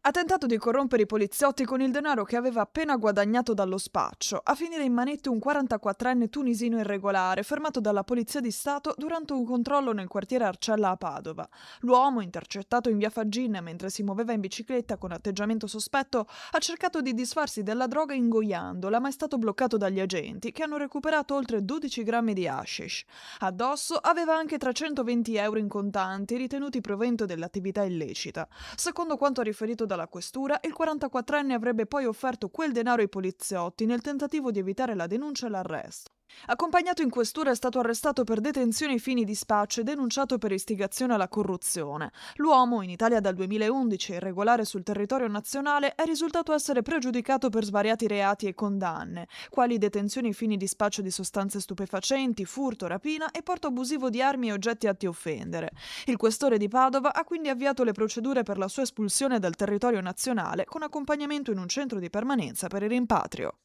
Ha tentato di corrompere i poliziotti con il denaro che aveva appena guadagnato dallo spaccio, a finire in manette un 44enne tunisino irregolare, fermato dalla Polizia di Stato durante un controllo nel quartiere Arcella a Padova. L'uomo, intercettato in via Faggin mentre si muoveva in bicicletta con atteggiamento sospetto, ha cercato di disfarsi della droga ingoiandola, ma è stato bloccato dagli agenti, che hanno recuperato oltre 12 grammi di hashish. Addosso aveva anche 320 euro in contanti, ritenuti provento dell'attività illecita. Secondo quanto riferito dalla questura, il 44enne avrebbe poi offerto quel denaro ai poliziotti nel tentativo di evitare la denuncia e l'arresto. Accompagnato in questura, è stato arrestato per detenzione ai fini di spaccio e denunciato per istigazione alla corruzione. L'uomo, in Italia dal 2011 e irregolare sul territorio nazionale, è risultato essere pregiudicato per svariati reati e condanne, quali detenzione ai fini di spaccio di sostanze stupefacenti, furto, rapina e porto abusivo di armi e oggetti atti a offendere. Il questore di Padova ha quindi avviato le procedure per la sua espulsione dal territorio nazionale con accompagnamento in un centro di permanenza per il rimpatrio.